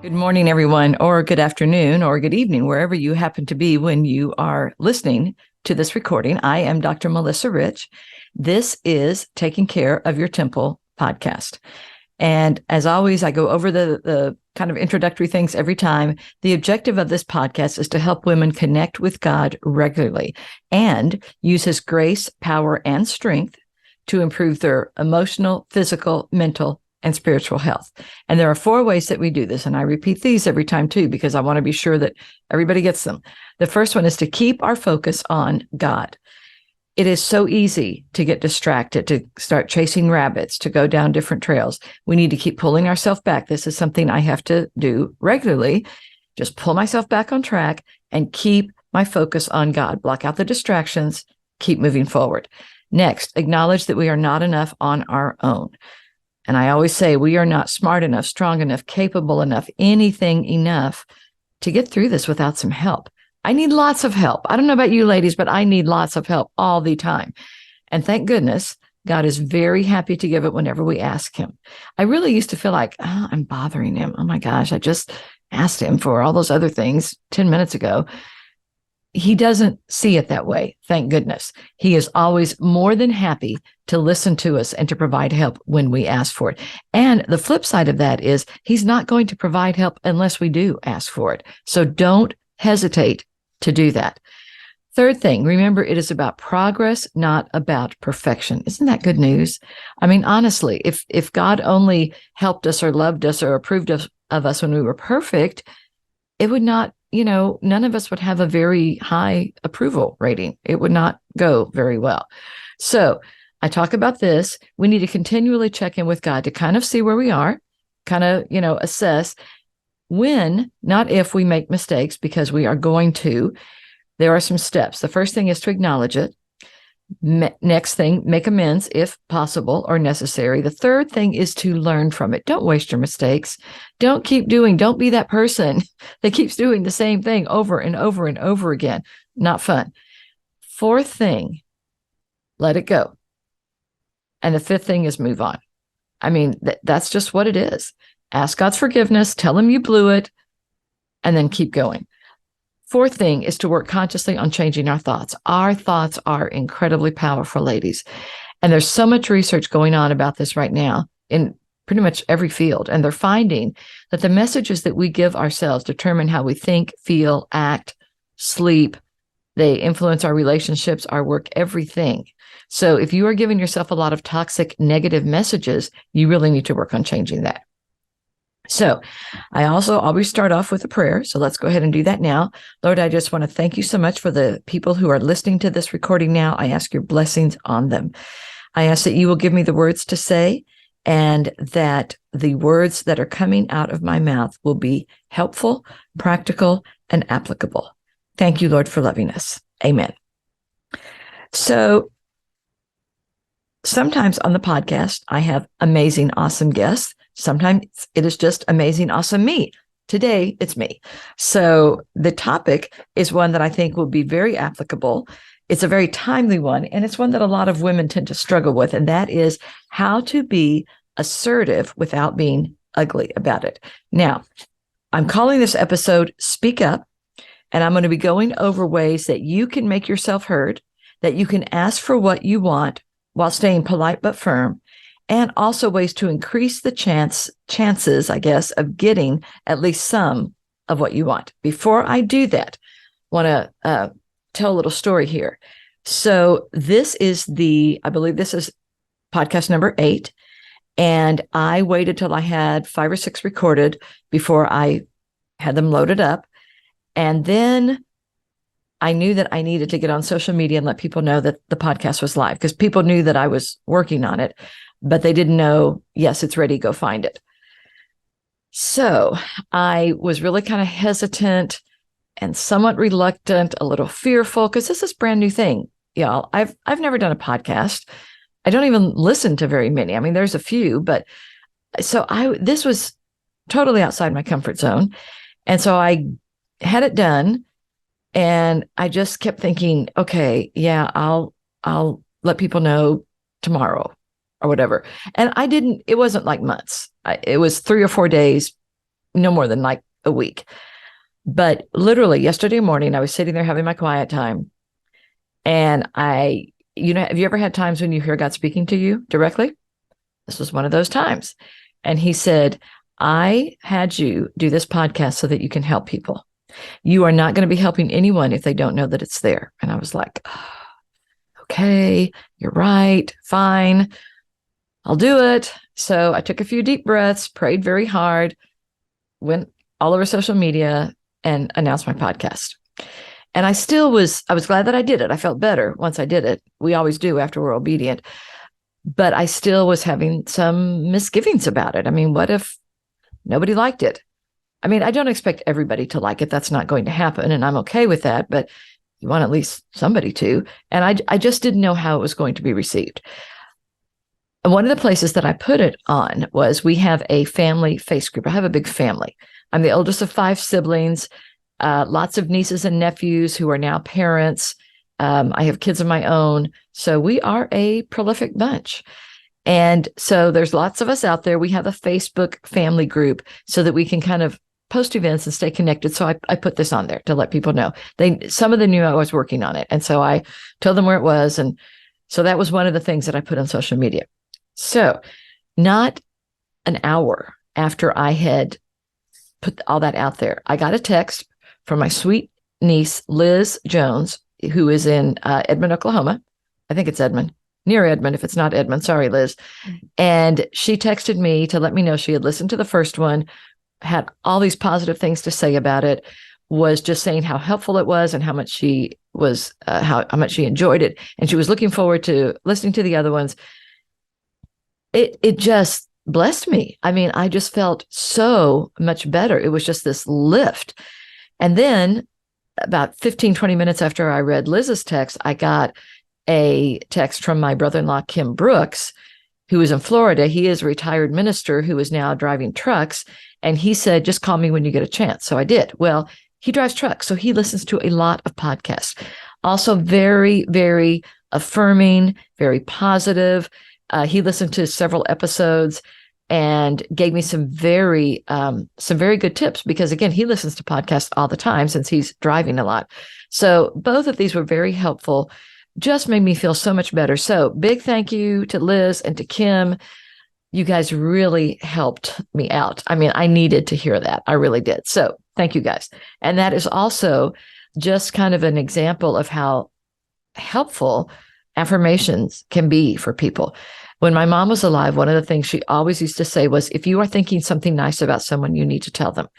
Good morning, everyone, or good afternoon, or good evening, wherever you happen to be when you are listening to this recording. I am Dr. Melissa Rich. This is Taking Care of Your Temple podcast. And as always, I go over the kind of introductory things every time. The objective of this podcast is to help women connect with God regularly and use His grace, power, and strength to improve their emotional, physical, mental, and spiritual health. And there are 4 ways that we do this. And I repeat these every time too, because I want to be sure that everybody gets them. The first one is to keep our focus on God. It is so easy to get distracted, to start chasing rabbits, to go down different trails. We need to keep pulling ourselves back. This is something I have to do regularly. Just pull myself back on track and keep my focus on God. Block out the distractions, keep moving forward. Next, acknowledge that we are not enough on our own. And I always say we are not smart enough, strong enough, capable enough, anything enough to get through this without some help. I need lots of help. I don't know about you ladies, but I need lots of help all the time. And thank goodness, God is very happy to give it whenever we ask Him. I really used to feel like, I'm bothering Him. Oh my gosh, I just asked Him for all those other things 10 minutes ago. He doesn't see it that way. Thank goodness. He is always more than happy to listen to us and to provide help when we ask for it. And the flip side of that is He's not going to provide help unless we do ask for it. So don't hesitate to do that. Third thing, remember, it is about progress, not about perfection. Isn't that good news? I mean, honestly, if God only helped us or loved us or approved of us when we were perfect, it would not, none of us would have a very high approval rating. It would not go very well. So I talk about this. We need to continually check in with God to kind of see where we are, kind of, assess when, not if, we make mistakes, because we are going to. There are some steps. The first thing is to acknowledge it. Next thing, make amends if possible or necessary. The third thing is to learn from it. Don't waste your mistakes. Don't be that person that keeps doing the same thing over and over and over again. Not fun. Fourth thing, let it go. And the fifth thing is move on. I mean, that's just what it is. Ask God's forgiveness, tell Him you blew it, and then keep going. Fourth thing is to work consciously on changing our thoughts. Our thoughts are incredibly powerful, ladies. And there's so much research going on about this right now in pretty much every field. And they're finding that the messages that we give ourselves determine how we think, feel, act, sleep. They influence our relationships, our work, everything. So if you are giving yourself a lot of toxic, negative messages, you really need to work on changing that. So I also always start off with a prayer. So let's go ahead and do that now. Lord, I just want to thank you so much for the people who are listening to this recording now. I ask your blessings on them. I ask that you will give me the words to say, and that the words that are coming out of my mouth will be helpful, practical, and applicable. Thank you, Lord, for loving us. Amen. So sometimes on the podcast, I have amazing, awesome guests. Sometimes it is just amazing, awesome me. Today, it's me. So the topic is one that I think will be very applicable. It's a very timely one, and it's one that a lot of women tend to struggle with, and that is how to be assertive without being ugly about it. Now, I'm calling this episode Speak Up, and I'm going to be going over ways that you can make yourself heard, that you can ask for what you want while staying polite but firm, and also ways to increase the chances, I guess, of getting at least some of what you want. Before I do that, I want to tell a little story here. So I believe this is podcast number 8, and I waited till I had 5 or 6 recorded before I had them loaded up. And then I knew that I needed to get on social media and let people know that the podcast was live, because people knew that I was working on it, but they didn't know, yes, it's ready, go find it. So I was really kind of hesitant and somewhat reluctant, a little fearful, because this is a brand new thing, y'all. I've never done a podcast. I don't even listen to very many. I mean, there's a few, but this was totally outside my comfort zone. And so I had it done, and I just kept thinking, okay, yeah, I'll let people know tomorrow or whatever. And it wasn't like months. It was 3 or 4 days, no more than like a week. But literally yesterday morning, I was sitting there having my quiet time. And have you ever had times when you hear God speaking to you directly? This was one of those times. And he said, I had you do this podcast so that you can help people. You are not going to be helping anyone if they don't know that it's there. And I was like, oh, okay, you're right. Fine. I'll do it. So I took a few deep breaths, prayed very hard, went all over social media and announced my podcast. And I was glad that I did it. I felt better once I did it. We always do after we're obedient. But I still was having some misgivings about it. I mean, what if nobody liked it? I mean, I don't expect everybody to like it. That's not going to happen. And I'm okay with that. But you want at least somebody to. And I just didn't know how it was going to be received. And one of the places that I put it on was we have a family face group. I have a big family. I'm the oldest of 5 siblings, lots of nieces and nephews who are now parents. I have kids of my own. So we are a prolific bunch. And so there's lots of us out there. We have a Facebook family group so that we can kind of post events and stay connected. So I put this on there to let people know. Some of them knew I was working on it. And so I told them where it was. And so that was one of the things that I put on social media. So not an hour after I had put all that out there, I got a text from my sweet niece, Liz Jones, who is in Edmond, Oklahoma. I think it's Edmond, near Edmond. If it's not Edmond, sorry, Liz. And she texted me to let me know she had listened to the first one, had all these positive things to say about it, was just saying how helpful it was and how much she was, how much she enjoyed it. And she was looking forward to listening to the other ones. It just blessed me. I mean, I just felt so much better. It was just this lift. And then about 15, 20 minutes after I read Liz's text, I got a text from my brother-in-law, Kim Brooks, who is in Florida. He is a retired minister who is now driving trucks. And he said, just call me when you get a chance. So I did. Well, he drives trucks, so he listens to a lot of podcasts. Also very, very affirming, very positive. He listened to several episodes and gave me some very good tips because, again, he listens to podcasts all the time since he's driving a lot. So both of these were very helpful, just made me feel so much better. So big thank you to Liz and to Kim. You guys really helped me out. I mean, I needed to hear that. I really did. So thank you guys. And that is also just kind of an example of how helpful affirmations can be for people. When my mom was alive, one of the things she always used to say was, if you are thinking something nice about someone, you need to tell them.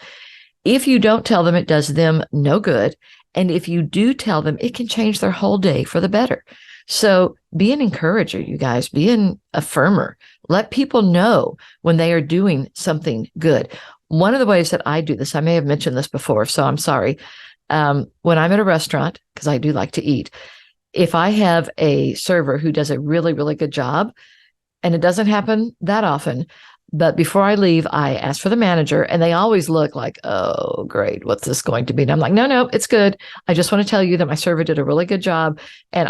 If you don't tell them, it does them no good. And if you do tell them, it can change their whole day for the better. So be an encourager, you guys. Be an affirmer. Let people know when they are doing something good. One of the ways that I do this, I may have mentioned this before, so I'm sorry. When I'm at a restaurant, because I do like to eat, if I have a server who does a really, really good job, and it doesn't happen that often, but before I leave, I ask for the manager, and they always look like, oh, great, what's this going to be? And I'm like, no, it's good. I just want to tell you that my server did a really good job, and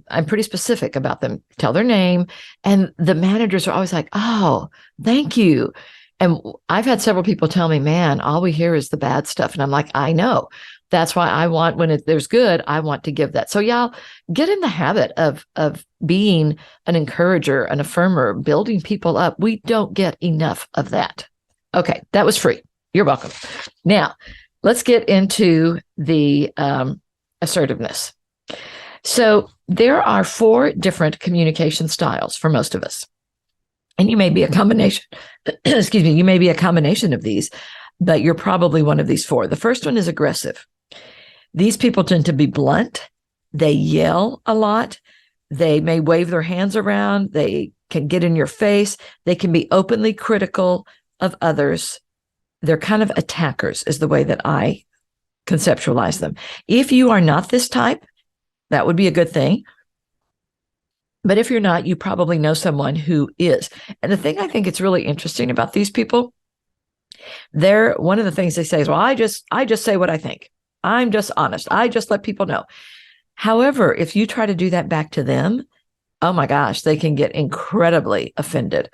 I'm pretty specific about them. Tell their name, and the managers are always like, oh, thank you. And I've had several people tell me, man, all we hear is the bad stuff. And I'm like, I know. That's why I want, when there's good, I want to give that. So y'all get in the habit of being an encourager, an affirmer, building people up. We don't get enough of that. Okay, that was free. You're welcome. Now, let's get into the assertiveness. So there are 4 different communication styles for most of us. And you may be a combination, you may be a combination of these, but you're probably one of these 4. The first one is aggressive. These people tend to be blunt. They yell a lot. They may wave their hands around. They can get in your face. They can be openly critical of others. They're kind of attackers is the way that I conceptualize them. If you are not this type, that would be a good thing. But if you're not, you probably know someone who is. And the thing I think it's really interesting about these people, one of the things they say is, well, I just say what I think. I'm just honest. I just let people know. However, if you try to do that back to them, oh my gosh, they can get incredibly offended.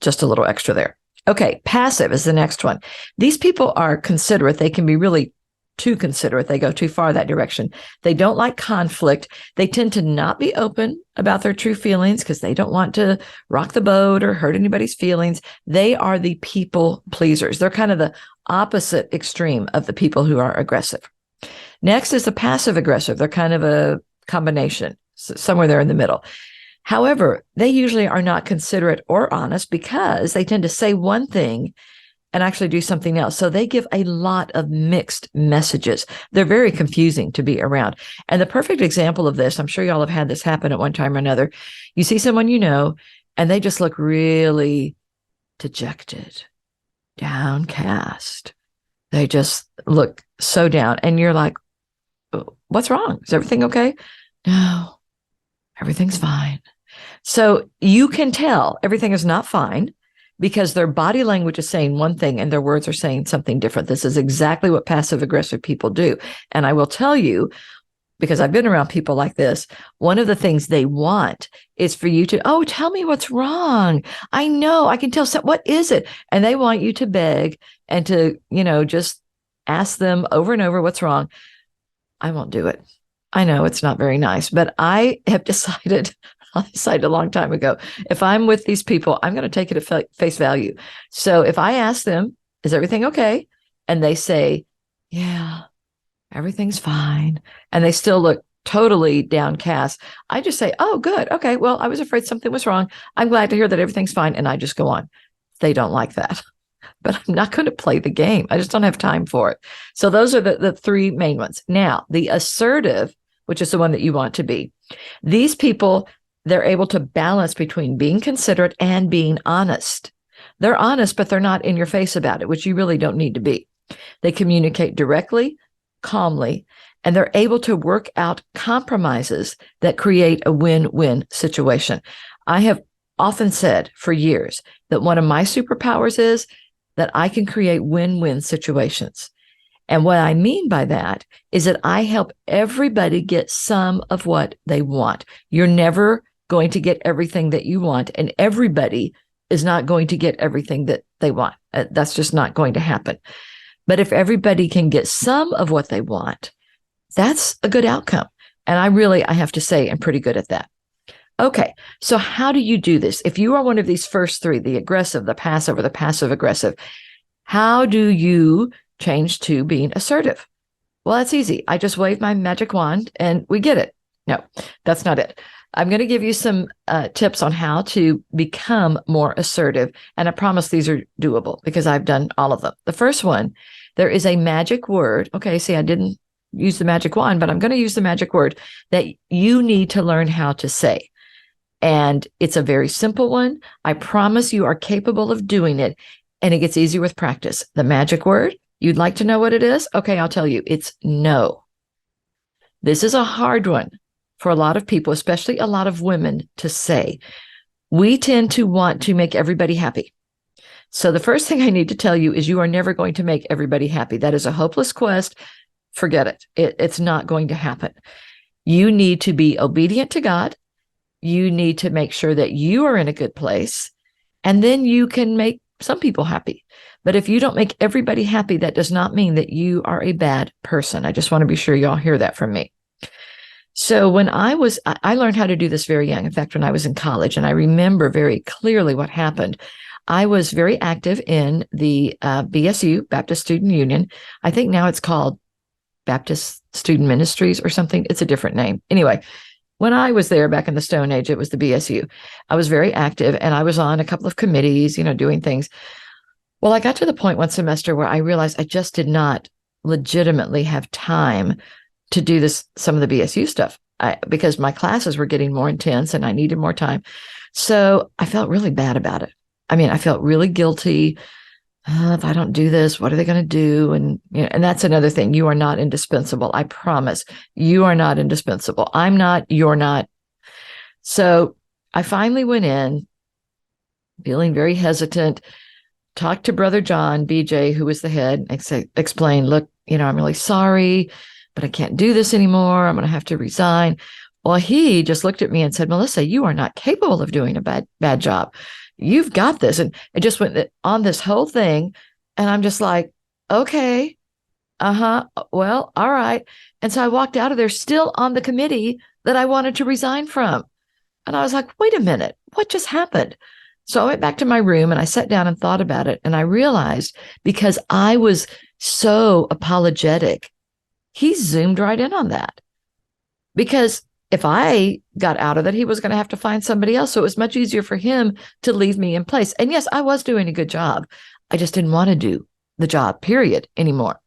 Just a little extra there. Okay, passive is the next one. These people are considerate. They can be really too considerate. They go too far that direction. They don't like conflict. They tend to not be open about their true feelings because they don't want to rock the boat or hurt anybody's feelings. They are the people pleasers. They're kind of the opposite extreme of the people who are aggressive. Next is the passive aggressive. They're kind of a combination, somewhere there in the middle. However, they usually are not considerate or honest because they tend to say one thing and actually do something else. So they give a lot of mixed messages. They're very confusing to be around. And the perfect example of this, I'm sure y'all have had this happen at one time or another. You see someone you know, and they just look really dejected, downcast. They just look so down. And you're like, what's wrong? Is everything okay? No, everything's fine. So you can tell everything is not fine because their body language is saying one thing and their words are saying something different. This is exactly what passive aggressive people do. And I will tell you, because I've been around people like this, one of the things they want is for you to, oh, tell me what's wrong. I know, I can tell. What is it? And they want you to beg and to, just ask them over and over what's wrong. I won't do it. I know it's not very nice, but I have decided a long time ago, if I'm with these people, I'm going to take it at face value. So if I ask them, is everything okay? And they say, yeah, everything's fine. And they still look totally downcast. I just say, oh, good. Okay. Well, I was afraid something was wrong. I'm glad to hear that everything's fine. And I just go on. They don't like that, but I'm not going to play the game. I just don't have time for it. So those are the three main ones. Now, the assertive, which is the one that you want to be. These people, they're able to balance between being considerate and being honest. They're honest, but they're not in your face about it, which you really don't need to be. They communicate directly, calmly, and they're able to work out compromises that create a win-win situation. I have often said for years that one of my superpowers is that I can create win-win situations. And what I mean by that is that I help everybody get some of what they want. You're never going to get everything that you want, and everybody is not going to get everything that they want. That's just not going to happen. But if everybody can get some of what they want, that's a good outcome. And I have to say, I'm pretty good at that. Okay, so how do you do this? If you are one of these first three, the aggressive, the passive, or the passive aggressive, how do you change to being assertive? Well, that's easy. I just wave my magic wand and we get it. No, that's not it. I'm going to give you some tips on how to become more assertive. And I promise these are doable because I've done all of them. The first one, there is a magic word. Okay, see, I didn't use the magic wand, but I'm going to use the magic word that you need to learn how to say. And it's a very simple one. I promise you are capable of doing it. And it gets easier with practice. The magic word, you'd like to know what it is? Okay, I'll tell you. It's no. This is a hard one for a lot of people, especially a lot of women, to say. We tend to want to make everybody happy. So the first thing I need to tell you is you are never going to make everybody happy. That is a hopeless quest. Forget it. It's not going to happen. You need to be obedient to God. You need to make sure that you are in a good place, and then you can make some people happy. But if you don't make everybody happy, that does not mean that you are a bad person. I just want to be sure y'all hear that from me. So when I learned how to do this very young. In fact, when I was in college, and I remember very clearly what happened. I was very active in the BSU, Baptist Student Union. I think now it's called Baptist Student Ministries or something. It's a different name. Anyway, when I was there back in the Stone Age, it was the BSU. I was very active, and I was on a couple of committees, doing things. Well, I got to the point one semester where I realized I just did not legitimately have time to do some of the BSU stuff because my classes were getting more intense and I needed more time. So I felt really bad about it. I mean, I felt really guilty. If I don't do this, what are they going to do? And and that's another thing. You are not indispensable. I promise you are not indispensable. I'm not, you're not. So I finally went in feeling very hesitant, talked to Brother John, BJ, who was the head, explained, look, I'm really sorry, but I can't do this anymore. I'm going to have to resign. Well, he just looked at me and said, Melissa, you are not capable of doing a bad job. you've got this. And it just went on this whole thing. And I'm just like, okay, well, all right. And so I walked out of there still on the committee that I wanted to resign from. And I was like, wait a minute, what just happened? So I went back to my room and I sat down and thought about it. And I realized because I was so apologetic, he zoomed right in on that. Because if I got out of it, he was going to have to find somebody else. So it was much easier for him to leave me in place. And yes, I was doing a good job. I just didn't want to do the job, period, anymore.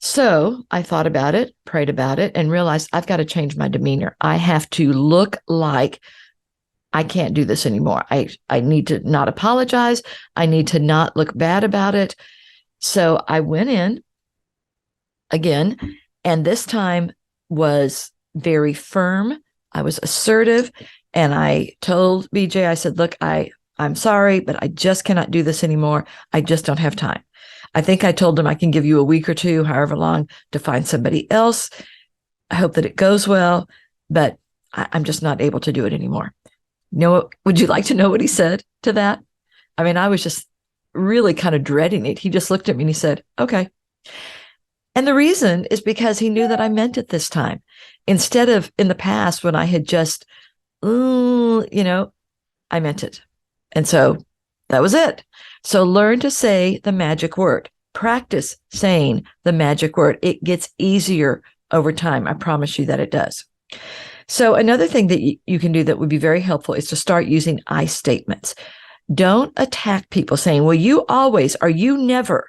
So I thought about it, prayed about it, and realized I've got to change my demeanor. I have to look like I can't do this anymore. I need to not apologize. I need to not look bad about it. So I went in again, and this time was very firm. I was assertive, and I told BJ, I said, look, I'm sorry, but I just cannot do this anymore. I just don't have time. I think I told him I can give you a week or two, however long, to find somebody else. I hope that it goes well, but I'm just not able to do it anymore. Would you like to know what he said to that? I mean, I was just really kind of dreading it. He just looked at me and he said, okay. And the reason is because he knew that I meant it this time. Instead of in the past when I had just, I meant it. And so that was it. So learn to say the magic word. Practice saying the magic word. It gets easier over time. I promise you that it does. So another thing that you can do that would be very helpful is to start using I statements. Don't attack people saying, well, you always, or you never.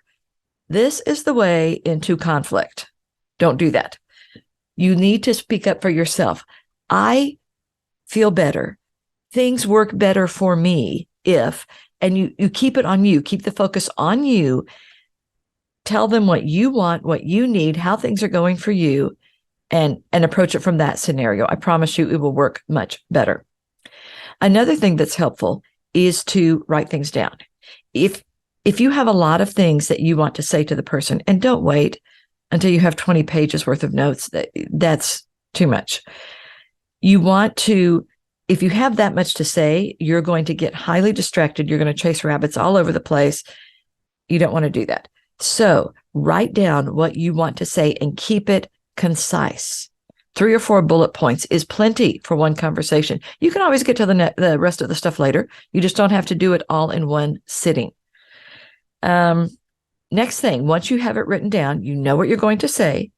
This is the way into conflict. Don't do that. You need to speak up for yourself. I feel better. Things work better for me if, and you keep it on you, keep the focus on you. Tell them what you want, what you need, how things are going for you, and approach it from that scenario. I promise you it will work much better. Another thing that's helpful is to write things down. If you have a lot of things that you want to say to the person, and don't wait until you have 20 pages worth of notes, that's too much. You want to, if you have that much to say, you're going to get highly distracted. You're going to chase rabbits all over the place. You don't want to do that. So write down what you want to say and keep it concise. 3 or 4 bullet points is plenty for one conversation. You can always get to the rest of the stuff later. You just don't have to do it all in one sitting. Next thing, once you have it written down, you know what you're going to say,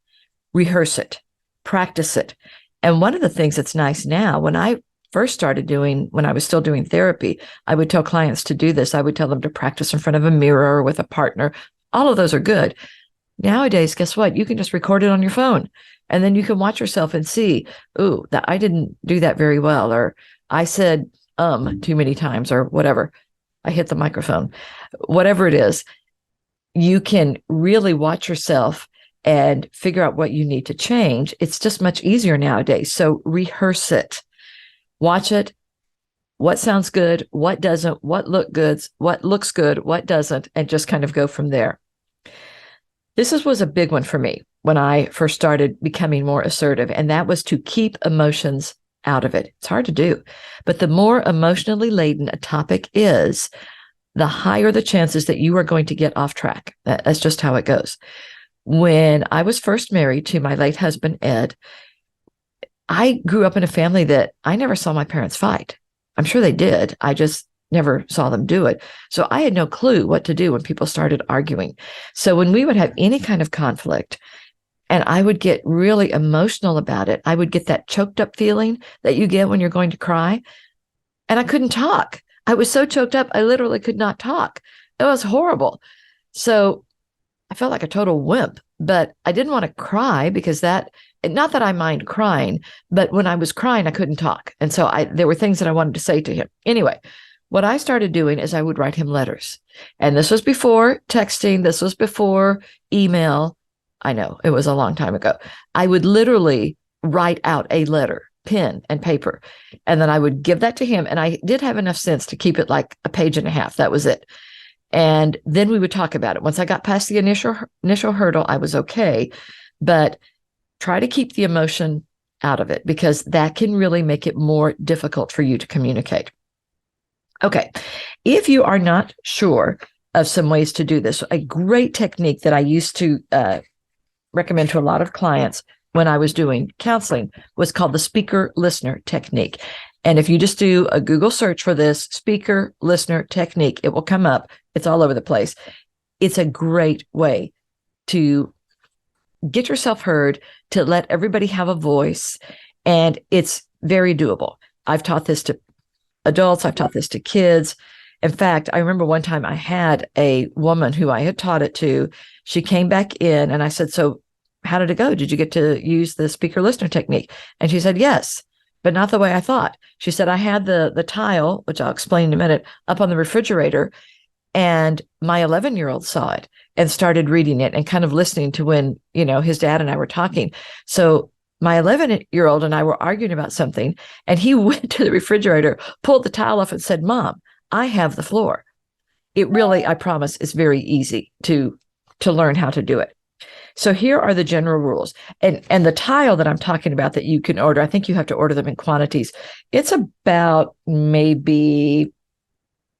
rehearse it, practice it. And one of the things that's nice now, when I first started when I was still doing therapy, I would tell clients to do this. I would tell them to practice in front of a mirror or with a partner. All of those are good. Nowadays, guess what? You can just record it on your phone, and then you can watch yourself and see, ooh, that I didn't do that very well, or I said too many times, or whatever. I hit the microphone. Whatever it is, you can really watch yourself and figure out what you need to change. It's just much easier nowadays. So rehearse it. Watch it. What sounds good, what doesn't, what looks good, what doesn't, and just kind of go from there. This was a big one for me when I first started becoming more assertive, and that was to keep emotions out of it. It's hard to do, but the more emotionally laden a topic is, the higher the chances that you are going to get off track. That's just how it goes. When I was first married to my late husband, Ed, I grew up in a family that I never saw my parents fight. I'm sure they did. I just never saw them do it. So I had no clue what to do when people started arguing. So when we would have any kind of conflict and I would get really emotional about it, I would get that choked up feeling that you get when you're going to cry. And I couldn't talk. I was so choked up, I literally could not talk. It was horrible. So I felt like a total wimp, but I didn't want to cry because not that I mind crying, but when I was crying, I couldn't talk. And so there were things that I wanted to say to him. Anyway, what I started doing is I would write him letters. And this was before texting. This was before email. I know it was a long time ago. I would literally write out a letter, pen and paper, and then I would give that to him. And I did have enough sense to keep it like a page and a half. That was it. And then we would talk about it. Once I got past the initial hurdle, I was okay. But try to keep the emotion out of it, because that can really make it more difficult for you to communicate. Okay. If you are not sure of some ways to do this, a great technique that I used to recommend to a lot of clients when I was doing counseling was called the speaker listener technique. And if you just do a Google search for this speaker listener technique, it will come up. It's all over the place. It's a great way to get yourself heard, to let everybody have a voice, and it's very doable. I've taught this to adults. I've taught this to kids. In fact, I remember one time I had a woman who I had taught it to. She came back in and I said, so how did it go? Did you get to use the speaker listener technique? And she said, yes, but not the way I thought. She said, I had the tile, which I'll explain in a minute, up on the refrigerator. And my 11-year-old saw it and started reading it and kind of listening to when, his dad and I were talking. So my 11-year-old and I were arguing about something, and he went to the refrigerator, pulled the tile off and said, Mom, I have the floor. It really, I promise, is very easy to learn how to do it. So here are the general rules. And the tile that I'm talking about that you can order, I think you have to order them in quantities. It's about maybe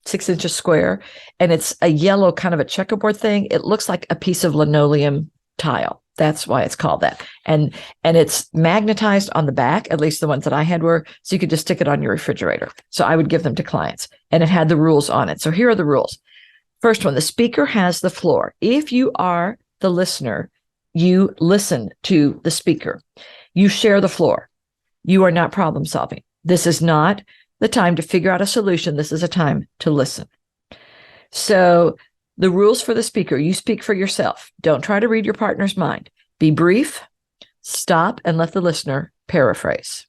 6 inches square, and it's a yellow kind of a checkerboard thing. It looks like a piece of linoleum tile. That's why it's called that. And it's magnetized on the back, at least the ones that I had were, so you could just stick it on your refrigerator. So I would give them to clients, and it had the rules on it. So here are the rules. First one, the speaker has the floor. If you are the listener, you listen to the speaker. You share the floor. You are not problem solving. This is not the time to figure out a solution. This is a time to listen. So the rules for the speaker, you speak for yourself. Don't try to read your partner's mind. Be brief, stop, and let the listener paraphrase.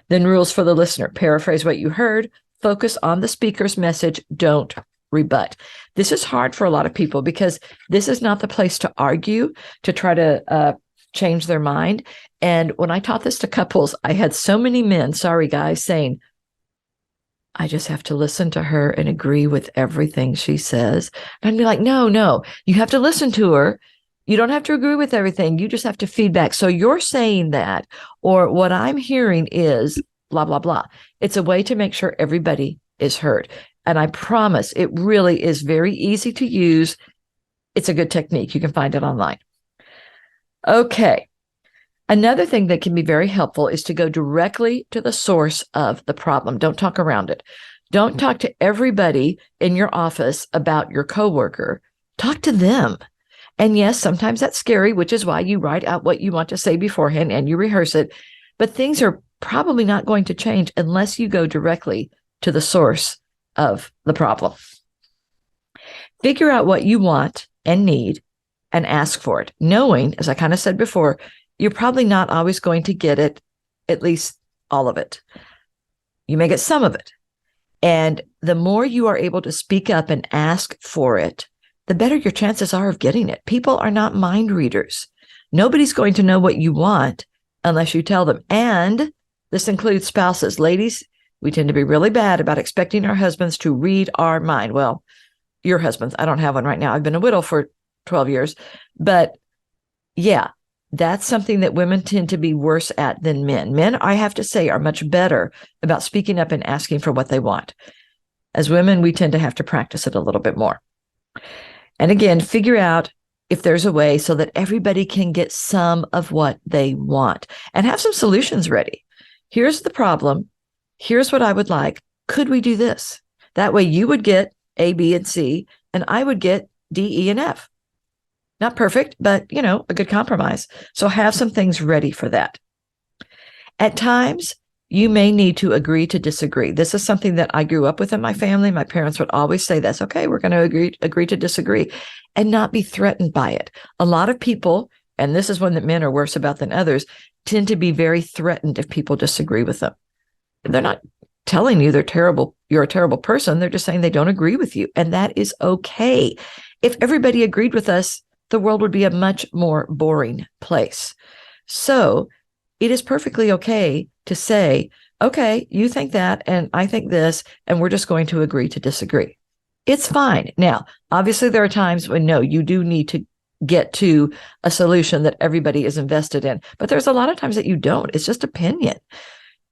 Then rules for the listener, paraphrase what you heard, focus on the speaker's message, don't rebut. This is hard for a lot of people because this is not the place to argue, to try to change their mind. And when I taught this to couples, I had so many men, sorry guys, saying, I just have to listen to her and agree with everything she says. And I'd be like, no, you have to listen to her. You don't have to agree with everything. You just have to feedback. So you're saying that, or what I'm hearing is blah, blah, blah. It's a way to make sure everybody is heard. And I promise it really is very easy to use. It's a good technique. You can find it online. Okay. Another thing that can be very helpful is to go directly to the source of the problem. Don't talk around it. Don't talk to everybody in your office about your coworker. Talk to them. And yes, sometimes that's scary, which is why you write out what you want to say beforehand and you rehearse it. But things are probably not going to change unless you go directly to the source of the problem. Figure out what you want and need and ask for it, knowing, as I kind of said before, you're probably not always going to get it, at least all of it. You may get some of it. And the more you are able to speak up and ask for it, the better your chances are of getting it. People are not mind readers. Nobody's going to know what you want unless you tell them. And this includes spouses. Ladies, we tend to be really bad about expecting our husbands to read our mind. Well, your husbands, I don't have one right now. I've been a widow for 12 years. But yeah, that's something that women tend to be worse at than men. Men, I have to say, are much better about speaking up and asking for what they want. As women, we tend to have to practice it a little bit more. And again, figure out if there's a way so that everybody can get some of what they want and have some solutions ready. Here's the problem. Here's what I would like. Could we do this? That way you would get A, B, and C, and I would get D, E, and F. Not perfect, but, a good compromise. So have some things ready for that. At times, you may need to agree to disagree. This is something that I grew up with in my family. My parents would always say, that's okay, we're going to agree to disagree and not be threatened by it. A lot of people, and this is one that men are worse about than others, tend to be very threatened if people disagree with them. They're not telling you you're a terrible person. They're just saying they don't agree with you. And that is okay. If everybody agreed with us, the world would be a much more boring place. So it is perfectly okay to say, okay, you think that, and I think this, and we're just going to agree to disagree. It's fine. Now, obviously, there are times when, no, you do need to get to a solution that everybody is invested in. But there's a lot of times that you don't. It's just opinion.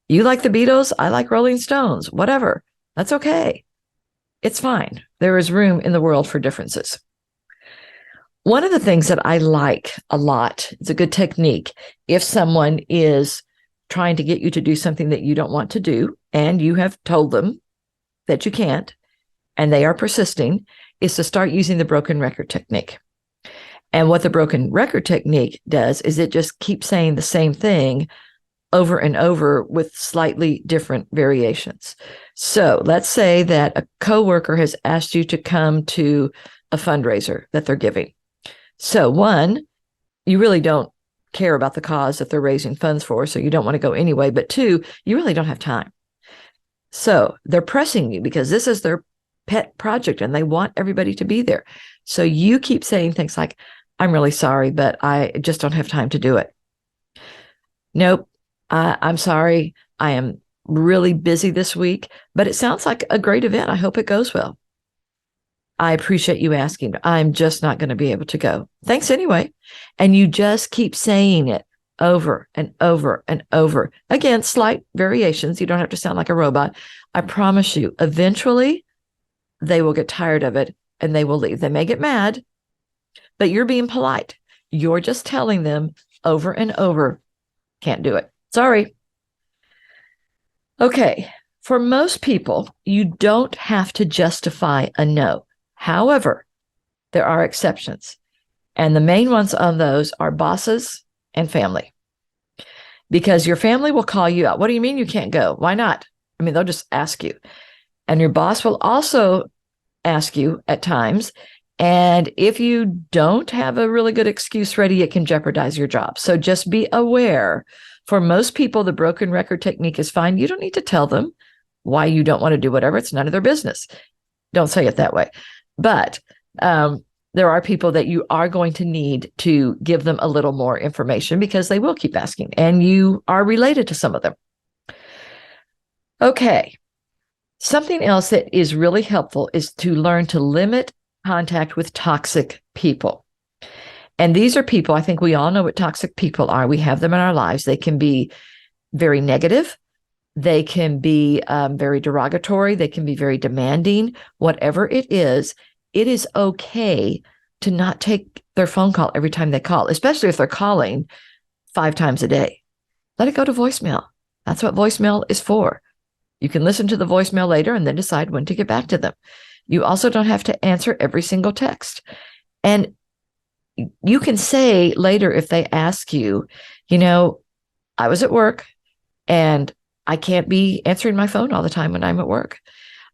You like the Beatles, I like Rolling Stones, whatever. That's okay. It's fine. There is room in the world for differences. One of the things that I like a lot, it's a good technique, if someone is trying to get you to do something that you don't want to do, and you have told them that you can't, and they are persisting, is to start using the broken record technique. And what the broken record technique does is it just keeps saying the same thing over and over with slightly different variations. So let's say that a coworker has asked you to come to a fundraiser that they're giving. So one, you really don't care about the cause that they're raising funds for, so you don't want to go anyway. But two, you really don't have time. So they're pressing you because this is their pet project and they want everybody to be there. So you keep saying things like, I'm really sorry, but I just don't have time to do it. Nope, I'm sorry. I am really busy this week, but it sounds like a great event. I hope it goes well. I appreciate you asking. I'm just not going to be able to go. Thanks anyway. And you just keep saying it over and over and over. Again, slight variations. You don't have to sound like a robot. I promise you, eventually they will get tired of it and they will leave. They may get mad, but you're being polite. You're just telling them over and over, can't do it. Sorry. Okay. For most people, you don't have to justify a no. However, there are exceptions. And the main ones on those are bosses and family. Because your family will call you out. What do you mean you can't go? Why not? I mean, they'll just ask you. And your boss will also ask you at times. And if you don't have a really good excuse ready, it can jeopardize your job. So just be aware. For most people, the broken record technique is fine. You don't need to tell them why you don't want to do whatever. It's none of their business. Don't say it that way. But there are people that you are going to need to give them a little more information because they will keep asking, and you are related to some of them. Okay. Something else that is really helpful is to learn to limit contact with toxic people. And these are people, I think we all know what toxic people are. We have them in our lives. They can be very negative. They can be very derogatory. They can be very demanding. Whatever it is okay to not take their phone call every time they call, especially if they're calling 5 times a day. Let it go to voicemail. That's what voicemail is for. You can listen to the voicemail later and then decide when to get back to them. You also don't have to answer every single text. And you can say later if they ask you, I was at work and I can't be answering my phone all the time when I'm at work.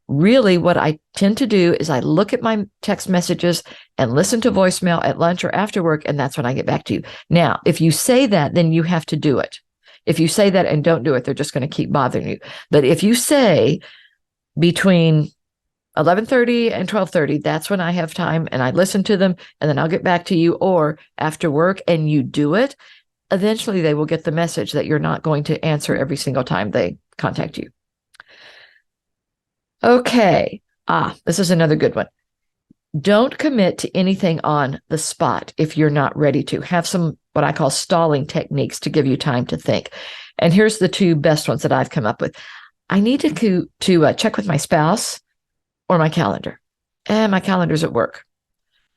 Really, what I tend to do is I look at my text messages and listen to voicemail at lunch or after work, and that's when I get back to you. Now, if you say that, then you have to do it. If you say that and don't do it, they're just going to keep bothering you. But if you say between 11:30 and 12:30, that's when I have time and I listen to them and then I'll get back to you, or after work, and you do it, eventually they will get the message that you're not going to answer every single time they contact you. Okay. This is another good one. Don't commit to anything on the spot if you're not ready to. Have some what I call stalling techniques to give you time to think. And here's the 2 best ones that I've come up with. I need to check with my spouse or my calendar. My calendar's at work.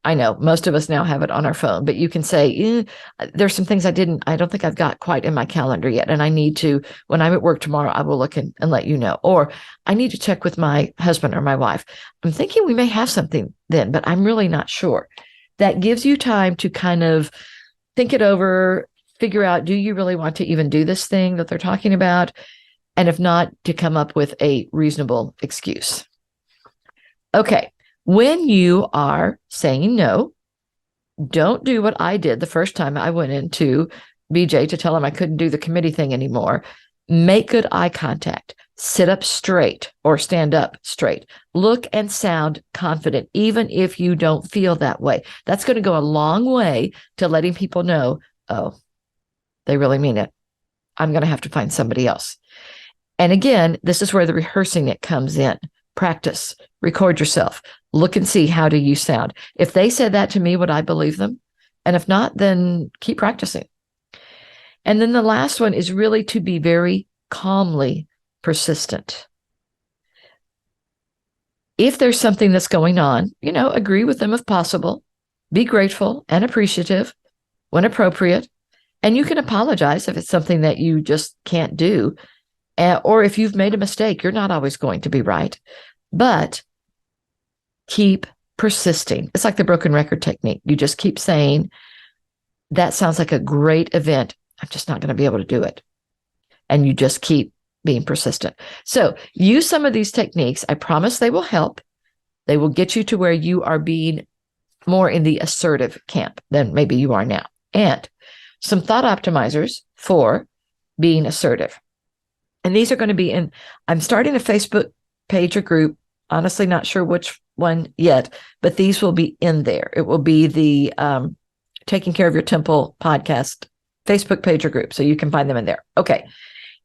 I know most of us now have it on our phone, but you can say, there's some things I don't think I've got quite in my calendar yet. And I need to, when I'm at work tomorrow, I will look and let you know. Or I need to check with my husband or my wife. I'm thinking we may have something then, but I'm really not sure. That gives you time to kind of think it over, figure out, do you really want to even do this thing that they're talking about? And if not, to come up with a reasonable excuse. Okay. When you are saying no, don't do what I did the first time I went into BJ to tell him I couldn't do the committee thing anymore. Make good eye contact. Sit up straight or stand up straight. Look and sound confident, even if you don't feel that way. That's going to go a long way to letting people know, oh, they really mean it. I'm going to have to find somebody else. And again, this is where the rehearsing it comes in. Practice, record yourself, look and see how do you sound. If they said that to me, would I believe them? And if not, then keep practicing. And then the last one is really to be very calmly persistent. If there's something that's going on, agree with them if possible. Be grateful and appreciative when appropriate. And you can apologize if it's something that you just can't do. Or if you've made a mistake, you're not always going to be right. But keep persisting. It's like the broken record technique. You just keep saying, that sounds like a great event. I'm just not going to be able to do it. And you just keep being persistent. So use some of these techniques. I promise they will help. They will get you to where you are being more in the assertive camp than maybe you are now. And some thought optimizers for being assertive. And these are going to be I'm starting a Facebook page or group, honestly, not sure which one yet, but these will be in there. It will be the Taking Care of Your Temple podcast Facebook page or group. So you can find them in there. Okay.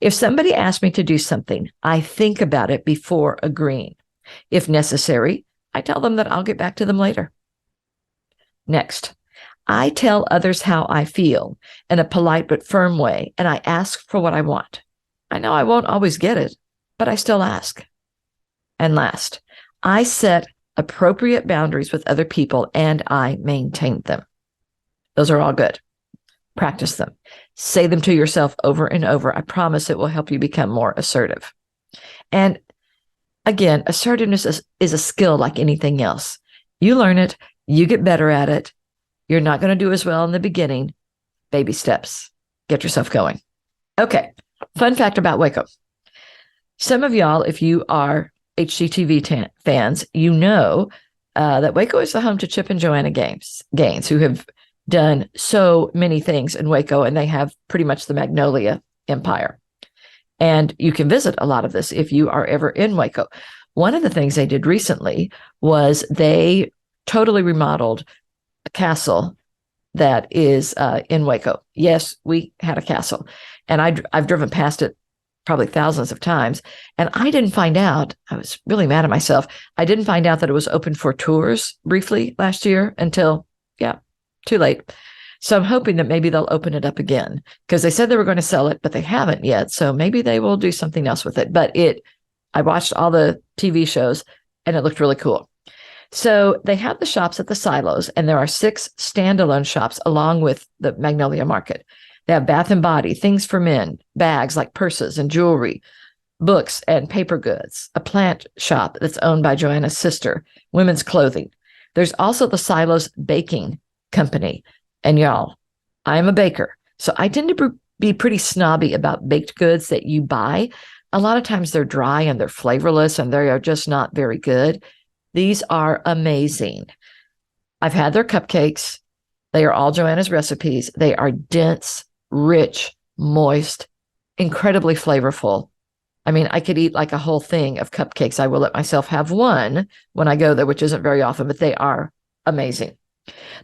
If somebody asks me to do something, I think about it before agreeing. If necessary, I tell them that I'll get back to them later. Next, I tell others how I feel in a polite but firm way, and I ask for what I want. I know I won't always get it, but I still ask. And last, I set appropriate boundaries with other people and I maintain them. Those are all good. Practice them. Say them to yourself over and over. I promise it will help you become more assertive. And again, assertiveness is a skill like anything else. You learn it, you get better at it. You're not going to do as well in the beginning. Baby steps. Get yourself going. Okay. Fun fact about Waco. Some of y'all, if you are HGTV fans, you know that Waco is the home to Chip and Joanna Gaines, who have done so many things in Waco, and they have pretty much the Magnolia Empire. And you can visit a lot of this if you are ever in Waco. One of the things they did recently was they totally remodeled a castle that is in Waco. Yes, we had a castle, and I've driven past it probably thousands of times, and I didn't find out. I was really mad at myself. I didn't find out that it was open for tours briefly last year until, too late. So I'm hoping that maybe they'll open it up again, because they said they were going to sell it, but they haven't yet. So maybe they will do something else with it. But I watched all the TV shows and it looked really cool. So they have the shops at the silos, and there are 6 standalone shops along with the Magnolia Market. They have bath and body, things for men, bags like purses and jewelry, books and paper goods, a plant shop that's owned by Joanna's sister, women's clothing. There's also the Silos Baking Company. And y'all, I'm a baker, so I tend to be pretty snobby about baked goods that you buy. A lot of times they're dry and they're flavorless and they are just not very good. These are amazing. I've had their cupcakes. They are all Joanna's recipes. They are dense, rich, moist, incredibly flavorful. I mean, I could eat like a whole thing of cupcakes. I will let myself have one when I go there, which isn't very often, but they are amazing.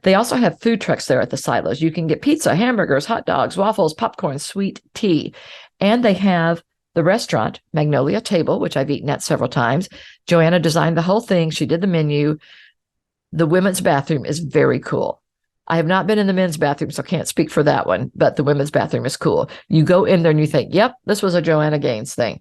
They also have food trucks there at the silos. You can get pizza, hamburgers, hot dogs, waffles, popcorn, sweet tea. And they have the restaurant, Magnolia Table, which I've eaten at several times. Joanna designed the whole thing. She did the menu. The women's bathroom is very cool. I have not been in the men's bathroom, so I can't speak for that one, but the women's bathroom is cool. You go in there and you think, yep, this was a Joanna Gaines thing.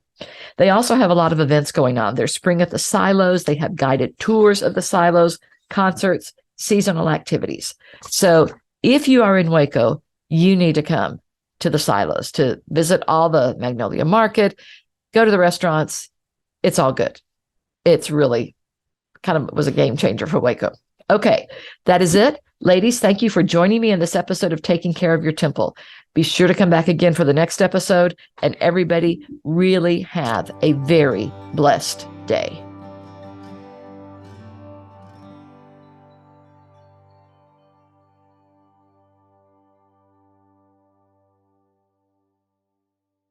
They also have a lot of events going on. There's Spring at the Silos. They have guided tours of the silos, concerts, seasonal activities. So if you are in Waco, you need to come to the silos to visit all the Magnolia Market, go to the restaurants. It's all good. It's really kind of was a game changer for Waco. Okay, that is it. Ladies, thank you for joining me in this episode of Taking Care of Your Temple. Be sure to come back again for the next episode, and everybody really have a very blessed day.